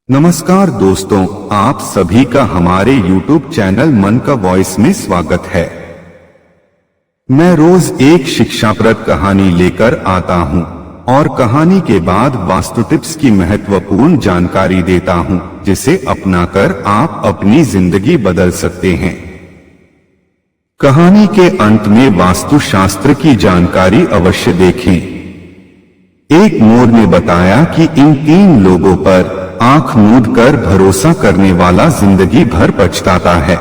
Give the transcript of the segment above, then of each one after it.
नमस्कार दोस्तों, आप सभी का हमारे YouTube चैनल मन का वॉइस में स्वागत है। मैं रोज एक शिक्षाप्रद कहानी लेकर आता हूं और कहानी के बाद वास्तु टिप्स की महत्वपूर्ण जानकारी देता हूं, जिसे अपनाकर आप अपनी जिंदगी बदल सकते हैं। कहानी के अंत में वास्तुशास्त्र की जानकारी अवश्य देखें। एक मोर ने बताया कि इन 3 लोगों पर आंख मूंद कर भरोसा करने वाला जिंदगी भर पछताता है।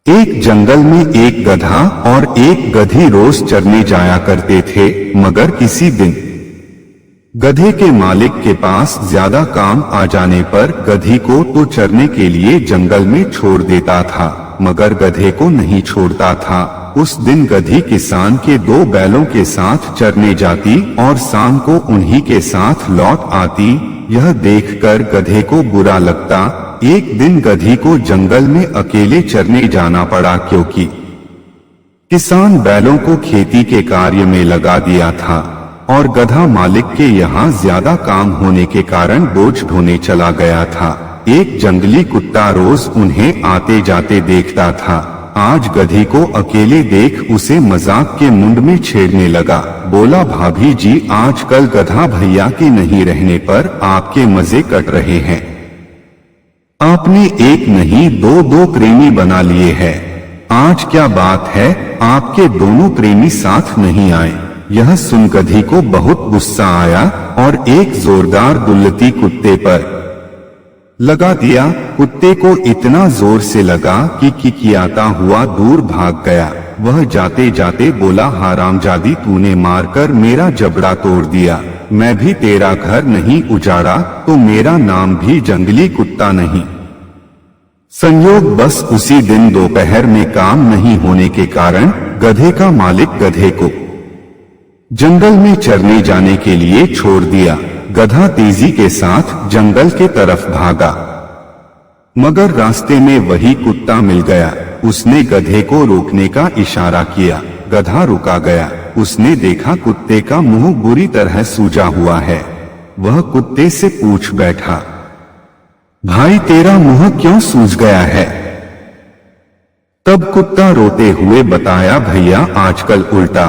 एक जंगल में एक गधा और एक गधी रोज चरने जाया करते थे, मगर किसी दिन गधे के मालिक के पास ज्यादा काम आ जाने पर गधी को तो चरने के लिए जंगल में छोड़ देता था, मगर गधे को नहीं छोड़ता था। उस दिन गधी किसान के 2 बैलों के साथ चरने जाती और शाम को उन्हीं के साथ लौट आती। यह देखकर गधे को बुरा लगता। एक दिन गधी को जंगल में अकेले चरने जाना पड़ा, क्योंकि किसान बैलों को खेती के कार्य में लगा दिया था और गधा मालिक के यहाँ ज्यादा काम होने के कारण बोझ ढोने चला गया था। एक जंगली कुत्ता रोज उन्हें आते जाते देखता था। आज गधी को अकेले देख उसे मजाक के मुंड में छेड़ने लगा। बोला, भाभी जी, आजकल गधा भैया के नहीं रहने पर आपके मजे कट रहे हैं। आपने एक नहीं 2 प्रेमी बना लिए हैं। आज क्या बात है, आपके दोनों प्रेमी साथ नहीं आए? यह सुन गधी को बहुत गुस्सा आया और एक जोरदार दुल्लती कुत्ते पर लगा दिया। कुत्ते को इतना जोर से लगा कि किकियाता हुआ दूर भाग गया। वह जाते जाते बोला, हरामजादी, तूने मारकर मेरा जबड़ा तोड़ दिया। मैं भी तेरा घर नहीं उजाड़ा तो मेरा नाम भी जंगली कुत्ता नहीं। संयोग बस उसी दिन दोपहर में काम नहीं होने के कारण गधे का मालिक गधे को जंगल में चरने जाने के लिए छोड़ दिया। गधा तेजी के साथ जंगल के तरफ भागा, मगर रास्ते में वही कुत्ता मिल गया। उसने गधे को रोकने का इशारा किया। गधा रुका गया। उसने देखा कुत्ते का मुंह बुरी तरह सूजा हुआ है। वह कुत्ते से पूछ बैठा, भाई, तेरा मुंह क्यों सूज गया है? तब कुत्ता रोते हुए बताया, भैया, आजकल उल्टा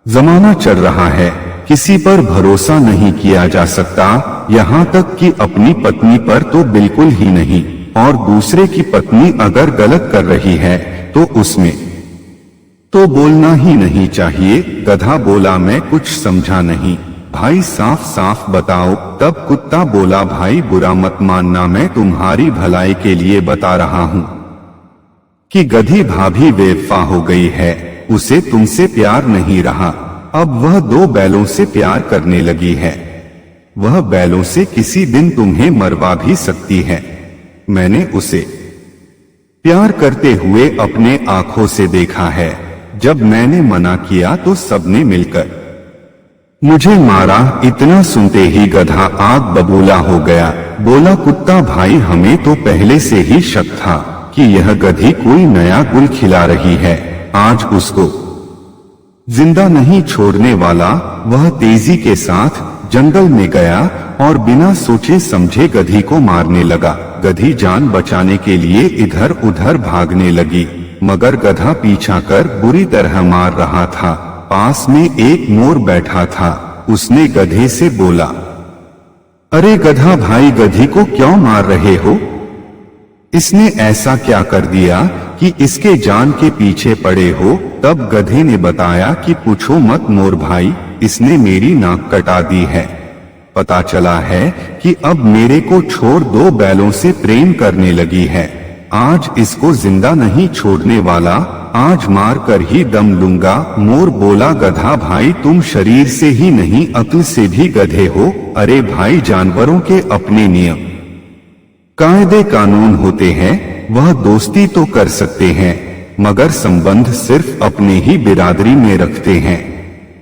जमाना चल रहा है। किसी पर भरोसा नहीं किया जा सकता, यहाँ तक कि अपनी पत्नी पर तो बिल्कुल ही नहीं, और दूसरे की पत्नी अगर गलत कर रही है तो उसमें तो बोलना ही नहीं चाहिए। गधा बोला, मैं कुछ समझा नहीं भाई, साफ साफ बताओ। तब कुत्ता बोला, भाई, बुरा मत मानना, मैं तुम्हारी भलाई के लिए बता रहा हूँ कि गधी भाभी बेवफा हो गई है। उसे तुमसे प्यार नहीं रहा। अब वह 2 बैलों से प्यार करने लगी है। वह बैलों से किसी दिन तुम्हें मरवा भी सकती है। मैंने उसे प्यार करते हुए अपने आंखों से देखा है। जब मैंने मना किया तो सबने मिलकर मुझे मारा। इतना सुनते ही गधा आग बबूला हो गया। बोला, कुत्ता भाई, हमें तो पहले से ही शक था कि यह गधी कोई नया गुल खिला रही है। आज उसको जिंदा नहीं छोड़ने वाला। वह तेजी के साथ जंगल में गया और बिना सोचे समझे गधी को मारने लगा। गधी जान बचाने के लिए इधर उधर भागने लगी, मगर गधा पीछा कर बुरी तरह मार रहा था। पास में एक मोर बैठा था। उसने गधे से बोला, अरे गधा भाई, गधी को क्यों मार रहे हो? इसने ऐसा क्या कर दिया कि इसके जान के पीछे पड़े हो? तब गधे ने बताया कि पूछो मत मोर भाई, इसने मेरी नाक कटा दी है। पता चला है कि अब मेरे को छोड़ 2 बैलों से प्रेम करने लगी है। आज इसको जिंदा नहीं छोड़ने वाला, आज मार कर ही दम लूंगा। मोर बोला, गधा भाई, तुम शरीर से ही नहीं अक्ल से भी गधे हो। अरे भाई, जानवरों के अपने नियम कायदे कानून होते हैं। वह दोस्ती तो कर सकते हैं, मगर संबंध सिर्फ अपने ही बिरादरी में रखते हैं।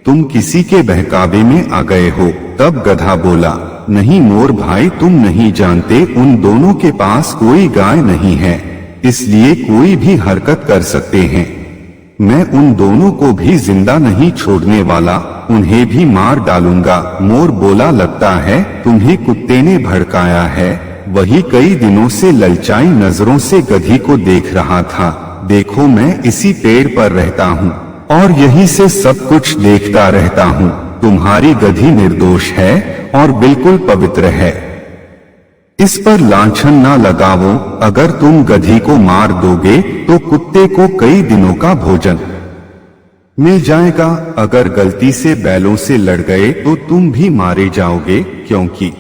तुम किसी के बहकावे में आ गए हो। तब गधा बोला, नहीं मोर भाई, तुम नहीं जानते, उन दोनों के पास कोई गाय नहीं है, इसलिए कोई भी हरकत कर सकते हैं। मैं उन दोनों को भी जिंदा नहीं छोड़ने वाला, उन्हें भी मार डालूंगा। मोर बोला, लगता है तुम्हें कुत्ते ने भड़काया है। वही कई दिनों से ललचाई नजरों से गधी को देख रहा था। देखो, मैं इसी पेड़ पर रहता हूँ और यहीं से सब कुछ देखता रहता हूँ। तुम्हारी गधी निर्दोष है और बिल्कुल पवित्र है, इस पर लांछन ना लगाओ। अगर तुम गधी को मार दोगे तो कुत्ते को कई दिनों का भोजन मिल जाएगा। अगर गलती से बैलों से लड़ गए तो तुम भी मारे जाओगे, क्योंकि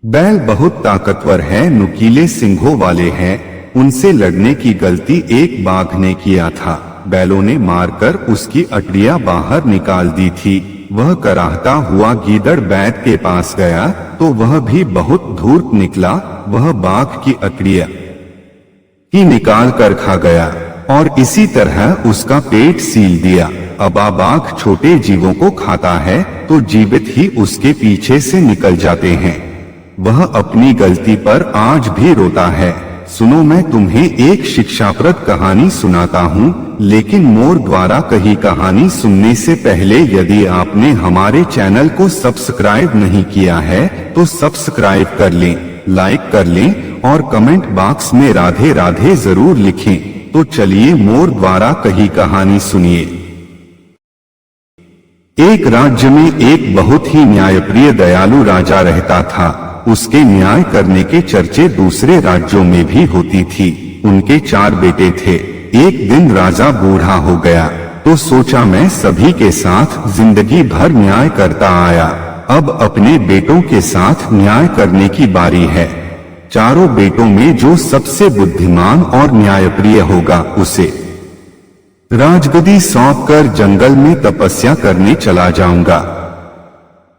बैल बहुत ताकतवर है, नुकीले सिंघों वाले हैं। उनसे लड़ने की गलती एक बाघ ने किया था। बैलों ने मारकर उसकी अटड़ियां बाहर निकाल दी थी। वह कराहता हुआ गीदड़ बैल के पास गया तो वह भी बहुत धूर्त निकला। वह बाघ की अटड़ियां ही निकाल कर खा गया और इसी तरह उसका पेट सील दिया। अब बाघ छोटे जीवों को खाता है तो जीवित ही उसके पीछे से निकल जाते हैं। वह अपनी गलती पर आज भी रोता है। सुनो, मैं तुम्हें एक शिक्षाप्रद कहानी सुनाता हूँ, लेकिन मोर द्वारा कही कहानी सुनने से पहले यदि आपने हमारे चैनल को सब्सक्राइब नहीं किया है तो सब्सक्राइब कर लें, लाइक कर लें और कमेंट बॉक्स में राधे राधे जरूर लिखें। तो चलिए मोर द्वारा कही कहानी सुनिए। एक राज्य में एक बहुत ही न्यायप्रिय दयालु राजा रहता था। उसके न्याय करने के चर्चे दूसरे राज्यों में भी होती थी। उनके 4 बेटे थे। एक दिन राजा बूढ़ा हो गया तो सोचा, मैं सभी के साथ जिंदगी भर न्याय करता आया, अब अपने बेटों के साथ न्याय करने की बारी है। चारों बेटों में जो सबसे बुद्धिमान और न्यायप्रिय होगा उसे राजगद्दी सौंपकर जंगल में तपस्या करने चला जाऊंगा।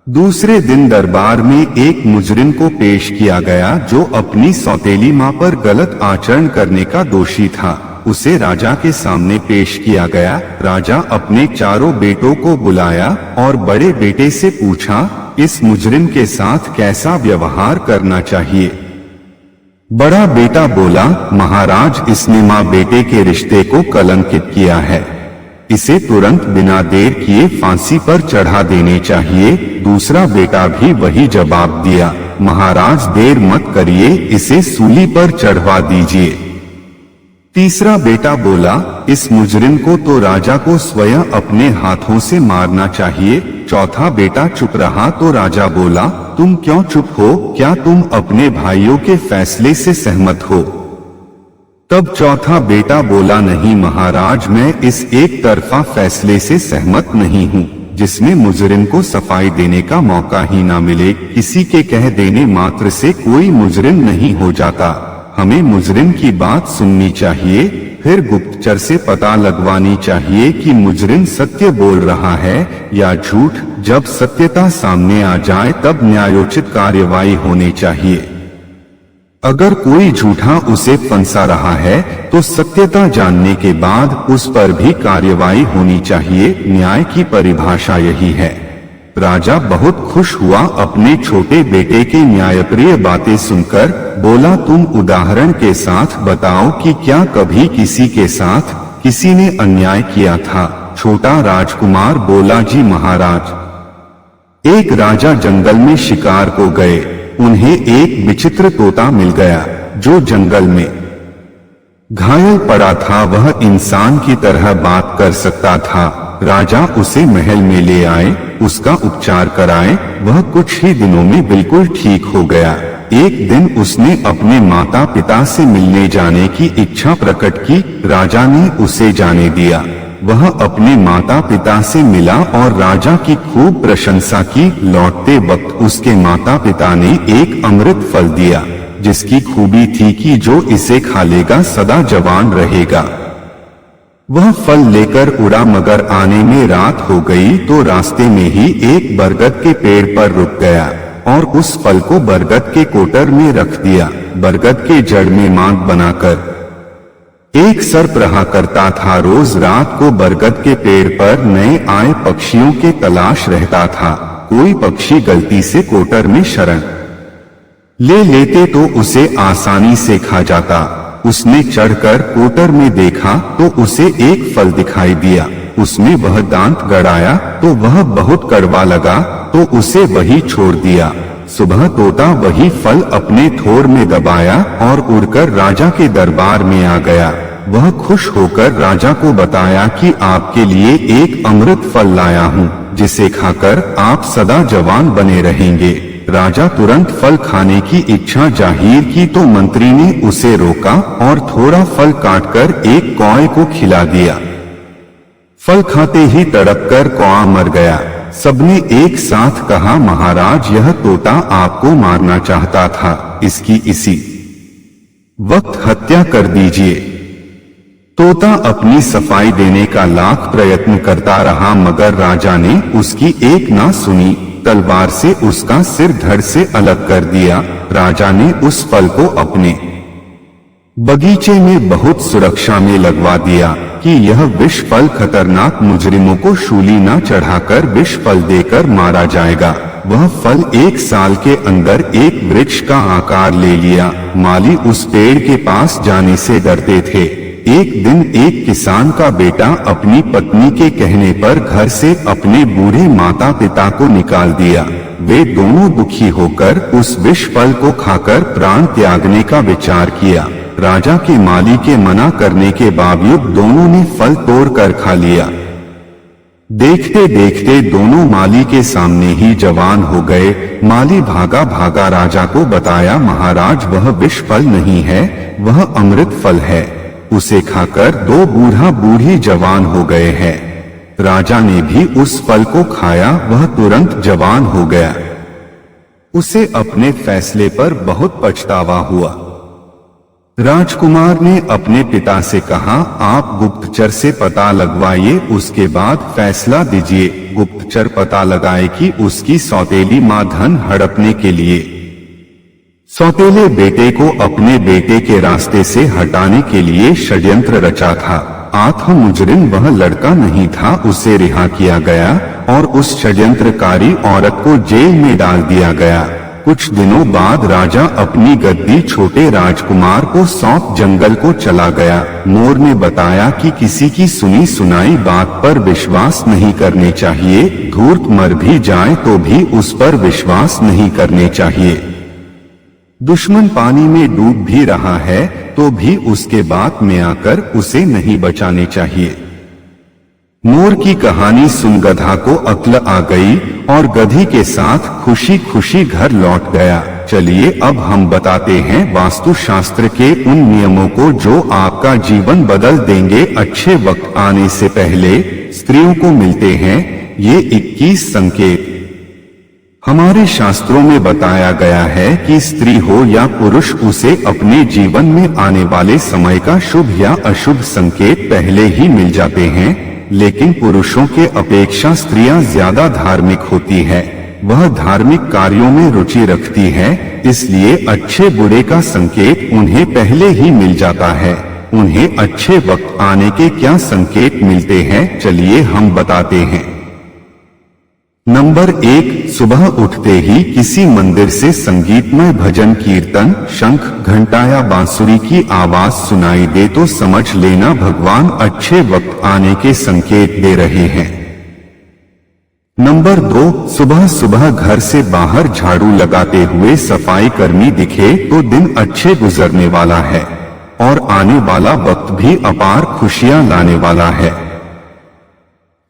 दूसरे दिन दरबार में एक मुजरिम को पेश किया गया जो अपनी सौतेली मां पर गलत आचरण करने का दोषी था। उसे राजा के सामने पेश किया गया। राजा अपने चारों बेटों को बुलाया और बड़े बेटे से पूछा, इस मुजरिम के साथ कैसा व्यवहार करना चाहिए। बड़ा बेटा बोला, महाराज, इसने मां बेटे के रिश्ते को कलंकित किया है, इसे तुरंत बिना देर किए फांसी पर चढ़ा देने चाहिए। दूसरा बेटा भी वही जवाब दिया, महाराज देर मत करिए, इसे सूली पर चढ़वा दीजिए। तीसरा बेटा बोला, इस मुजरिम को तो राजा को स्वयं अपने हाथों से मारना चाहिए। चौथा बेटा चुप रहा तो राजा बोला, तुम क्यों चुप हो, क्या तुम अपने भाइयों के फैसले से सहमत हो। तब चौथा बेटा बोला, नहीं महाराज, मैं इस एक तरफा फैसले से सहमत नहीं हूँ जिसमें मुजरिम को सफाई देने का मौका ही ना मिले। किसी के कह देने मात्र से कोई मुजरिम नहीं हो जाता, हमें मुजरिम की बात सुननी चाहिए, फिर गुप्तचर से पता लगवानी चाहिए कि मुजरिम सत्य बोल रहा है या झूठ। जब सत्यता सामने आ जाए तब न्यायोचित कार्यवाही होनी चाहिए। अगर कोई झूठा उसे फंसा रहा है तो सत्यता जानने के बाद उस पर भी कार्यवाही होनी चाहिए। न्याय की परिभाषा यही है। राजा बहुत खुश हुआ अपने छोटे बेटे के न्यायप्रिय बातें सुनकर। बोला, तुम उदाहरण के साथ बताओ कि क्या कभी किसी के साथ किसी ने अन्याय किया था। छोटा राजकुमार बोला, जी महाराज। एक राजा जंगल में शिकार को गए। उन्हें एक विचित्र तोता मिल गया जो जंगल में घायल पड़ा था। वह इंसान की तरह बात कर सकता था। राजा उसे महल में ले आए, उसका उपचार कराए। वह कुछ ही दिनों में बिल्कुल ठीक हो गया। एक दिन उसने अपने माता पिता से मिलने जाने की इच्छा प्रकट की। राजा ने उसे जाने दिया। वह अपने माता पिता से मिला और राजा की खूब प्रशंसा की। लौटते वक्त उसके माता पिता ने एक अमृत फल दिया जिसकी खूबी थी कि जो इसे खा लेगा सदा जवान रहेगा। वह फल लेकर उड़ा, मगर आने में रात हो गई तो रास्ते में ही एक बरगद के पेड़ पर रुक गया और उस फल को बरगद के कोटर में रख दिया। बरगद के जड़ में मांग बनाकर एक सर्प रहा करता था। रोज रात को बरगद के पेड़ पर नए आए पक्षियों के तलाश रहता था। कोई पक्षी गलती से कोटर में शरण ले लेते तो उसे आसानी से खा जाता। उसने चढ़कर कोटर में देखा तो उसे एक फल दिखाई दिया। उसने वह दांत गड़ाया तो वह बहुत कड़वा लगा, तो उसे वही छोड़ दिया। सुबह तोता वही फल अपने थोर में दबाया और उड़कर राजा के दरबार में आ गया। वह खुश होकर राजा को बताया कि आपके लिए एक अमृत फल लाया हूँ, जिसे खाकर आप सदा जवान बने रहेंगे। राजा तुरंत फल खाने की इच्छा जाहिर की तो मंत्री ने उसे रोका और थोड़ा फल काटकर एक कौए को खिला दिया। फल खाते ही तड़पकर कौआ मर गया। सबने एक साथ कहा, महाराज यह तोता आपको मारना चाहता था, इसकी इसी वक्त हत्या कर दीजिए। तोता अपनी सफाई देने का लाख प्रयत्न करता रहा मगर राजा ने उसकी एक ना सुनी। तलवार से उसका सिर धड़ से अलग कर दिया। राजा ने उस फल को अपने बगीचे में बहुत सुरक्षा में लगवा दिया कि यह विष फल खतरनाक मुजरिमों को शूली न चढ़ाकर विष फल देकर मारा जाएगा। वह फल 1 साल के अंदर एक वृक्ष का आकार ले लिया। माली उस पेड़ के पास जाने से डरते थे। एक दिन एक किसान का बेटा अपनी पत्नी के कहने पर घर से अपने बूढ़े माता पिता को निकाल दिया। वे दोनों दुखी होकर उस विष फल को खाकर प्राण त्यागने का विचार किया। राजा के माली के मना करने के बावजूद दोनों ने फल तोड़कर खा लिया। देखते देखते दोनों माली के सामने ही जवान हो गए। माली भागा भागा राजा को बताया, महाराज वह विष फल नहीं है, वह अमृत फल है। उसे खाकर 2 बूढ़ा बूढ़ी जवान हो गए हैं। राजा ने भी उस फल को खाया, वह तुरंत जवान हो गया। उसे अपने फैसले पर बहुत पछतावा हुआ। राजकुमार ने अपने पिता से कहा, आप गुप्तचर से पता लगवाइए, उसके बाद फैसला दीजिए। गुप्तचर पता लगाए कि उसकी सौतेली मां धन हड़पने के लिए सौतेले बेटे को अपने बेटे के रास्ते से हटाने के लिए षड्यंत्र रचा था। आत्म मुजरिम वह लड़का नहीं था, उसे रिहा किया गया और उस षड्यंत्रकारी औरत को जेल में डाल दिया गया। कुछ दिनों बाद राजा अपनी गद्दी छोटे राजकुमार को सौंप जंगल को चला गया। मोर ने बताया कि किसी की सुनी सुनाई बात पर विश्वास नहीं करने चाहिए। धूर्त मर भी जाए तो भी उस पर विश्वास नहीं करने चाहिए। दुश्मन पानी में डूब भी रहा है तो भी उसके बात में आकर उसे नहीं बचाने चाहिए। मोर की कहानी सुन गधा को अक्ल आ गई और गधी के साथ खुशी खुशी घर लौट गया। चलिए अब हम बताते हैं वास्तुशास्त्र के उन नियमों को जो आपका जीवन बदल देंगे। अच्छे वक्त आने से पहले स्त्रियों को मिलते हैं ये 21 संकेत। हमारे शास्त्रों में बताया गया है कि स्त्री हो या पुरुष उसे अपने जीवन में आने वाले समय का शुभ या अशुभ संकेत पहले ही मिल जाते हैं। लेकिन पुरुषों के अपेक्षा स्त्रियां ज्यादा धार्मिक होती है। वह धार्मिक कार्यों में रुचि रखती है, इसलिए अच्छे बुरे का संकेत उन्हें पहले ही मिल जाता है। उन्हें अच्छे वक्त आने के क्या संकेत मिलते हैं, चलिए हम बताते हैं। नंबर 1, सुबह उठते ही किसी मंदिर से संगीतमय भजन कीर्तन, शंख, घंटा या बांसुरी की आवाज सुनाई दे तो समझ लेना भगवान अच्छे वक्त आने के संकेत दे रहे हैं। नंबर 2, सुबह सुबह घर से बाहर झाड़ू लगाते हुए सफाई कर्मी दिखे तो दिन अच्छे गुजरने वाला है और आने वाला वक्त भी अपार खुशियां लाने वाला है।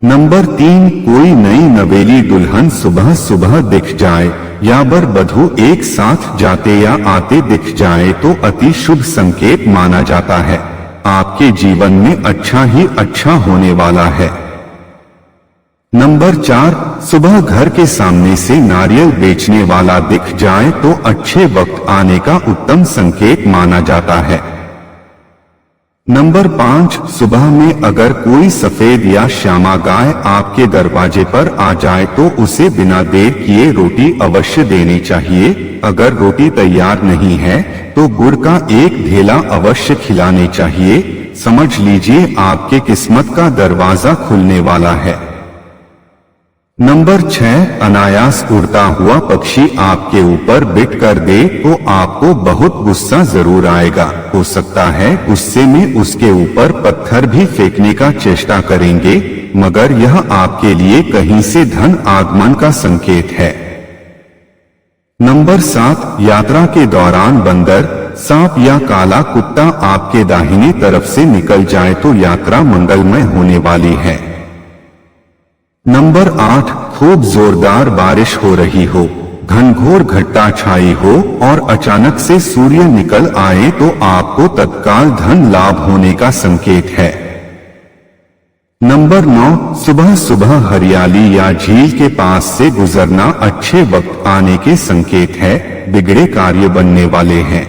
नंबर 3, कोई नई नवेली दुल्हन सुबह सुबह दिख जाए या बर बधू एक साथ जाते या आते दिख जाए तो अति शुभ संकेत माना जाता है। आपके जीवन में अच्छा ही अच्छा होने वाला है। नंबर 4, सुबह घर के सामने से नारियल बेचने वाला दिख जाए तो अच्छे वक्त आने का उत्तम संकेत माना जाता है। नंबर 5, सुबह में अगर कोई सफेद या श्यामा गाय आपके दरवाजे पर आ जाए तो उसे बिना देर किए रोटी अवश्य देनी चाहिए। अगर रोटी तैयार नहीं है तो गुड़ का एक ढेला अवश्य खिलाने चाहिए। समझ लीजिए आपके किस्मत का दरवाजा खुलने वाला है। नंबर 6, अनायास उड़ता हुआ पक्षी आपके ऊपर बिट कर दे तो आपको बहुत गुस्सा जरूर आएगा। हो सकता है गुस्से में उसके ऊपर पत्थर भी फेंकने का चेष्टा करेंगे, मगर यह आपके लिए कहीं से धन आगमन का संकेत है। नंबर 7, यात्रा के दौरान बंदर, सांप या काला कुत्ता आपके दाहिने तरफ से निकल जाए तो यात्रा मंगलमय होने वाली है। नंबर 8, खूब जोरदार बारिश हो रही हो, घनघोर घटा छाई हो और अचानक से सूर्य निकल आए तो आपको तत्काल धन लाभ होने का संकेत है। नंबर 9, सुबह सुबह हरियाली या झील के पास से गुजरना अच्छे वक्त आने के संकेत है, बिगड़े कार्य बनने वाले हैं।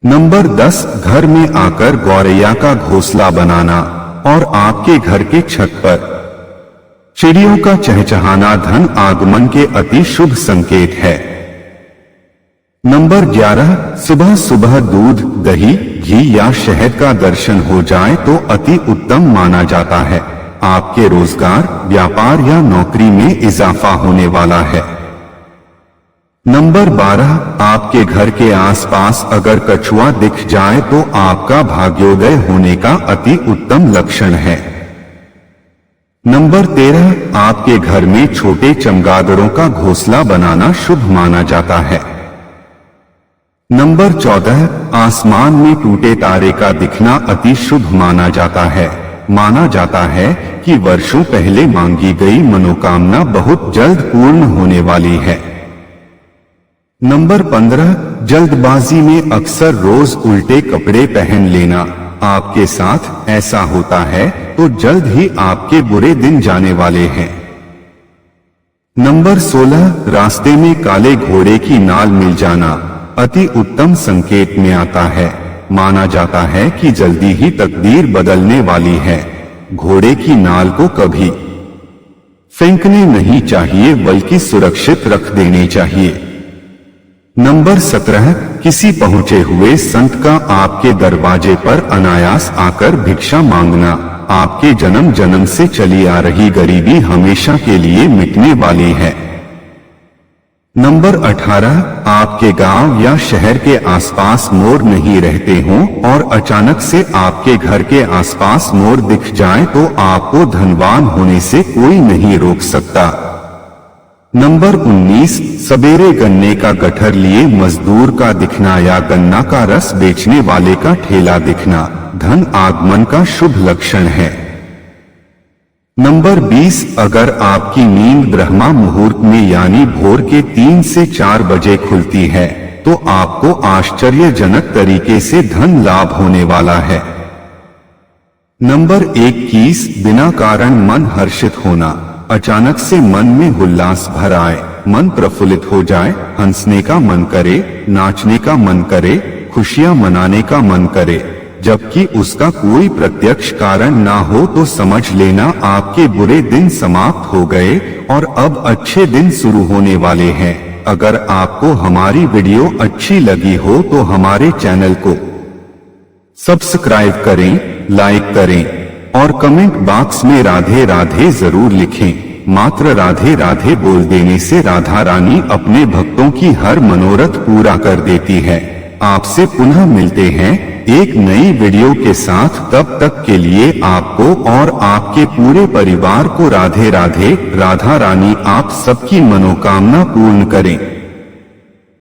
नंबर 10, घर में आकर गौरैया का घोंसला बनाना और आपके घर के छत पर चिड़ियों का चहचहाना धन आगमन के अति शुभ संकेत है। नंबर 11, सुबह सुबह दूध, दही, घी या शहद का दर्शन हो जाए तो अति उत्तम माना जाता है। आपके रोजगार, व्यापार या नौकरी में इजाफा होने वाला है। नंबर 12, आपके घर के आसपास अगर कछुआ दिख जाए तो आपका भाग्योदय होने का अति उत्तम लक्षण है। नंबर 13, आपके घर में छोटे चमगादड़ों का घोंसला बनाना शुभ माना जाता है। नंबर 14, आसमान में टूटे तारे का दिखना अति शुभ माना जाता है। माना जाता है कि वर्षों पहले मांगी गई मनोकामना बहुत जल्द पूर्ण होने वाली है। नंबर 15, जल्दबाजी में अक्सर रोज उल्टे कपड़े पहन लेना। आपके साथ ऐसा होता है तो जल्द ही आपके बुरे दिन जाने वाले हैं। नंबर 16, रास्ते में काले घोड़े की नाल मिल जाना अति उत्तम संकेत में आता है। माना जाता है कि जल्दी ही तकदीर बदलने वाली है। घोड़े की नाल को कभी फेंकने नहीं चाहिए बल्कि सुरक्षित रख देनी चाहिए। नंबर 17, किसी पहुंचे हुए संत का आपके दरवाजे पर अनायास आकर भिक्षा मांगना आपके जन्म जन्म से चली आ रही गरीबी हमेशा के लिए मिटने वाली है। नंबर 18, आपके गांव या शहर के आसपास मोर नहीं रहते हों और अचानक से आपके घर के आसपास मोर दिख जाए तो आपको धनवान होने से कोई नहीं रोक सकता। नंबर 19, सवेरे गन्ने का गठर लिए मजदूर का दिखना या गन्ना का रस बेचने वाले का ठेला दिखना धन आगमन का शुभ लक्षण है। नंबर 20, अगर आपकी नींद ब्रह्मा मुहूर्त में यानी भोर के 3 से 4 बजे खुलती है तो आपको आश्चर्यजनक तरीके से धन लाभ होने वाला है। नंबर 21, बिना कारण मन हर्षित होना। अचानक से मन में उल्लास भर आए, मन प्रफुल्लित हो जाए, हंसने का मन करे, नाचने का मन करे, खुशियां मनाने का मन करे, जबकि उसका कोई प्रत्यक्ष कारण ना हो तो समझ लेना आपके बुरे दिन समाप्त हो गए और अब अच्छे दिन शुरू होने वाले हैं। अगर आपको हमारी वीडियो अच्छी लगी हो तो हमारे चैनल को सब्सक्राइब करें, लाइक करें और कमेंट बॉक्स में राधे राधे जरूर लिखें। मात्र राधे राधे बोल देने से राधा रानी अपने भक्तों की हर मनोरथ पूरा कर देती है। आपसे पुनः मिलते हैं एक नई वीडियो के साथ। तब तक के लिए आपको और आपके पूरे परिवार को राधे राधे। राधा रानी आप सबकी मनोकामना पूर्ण करें।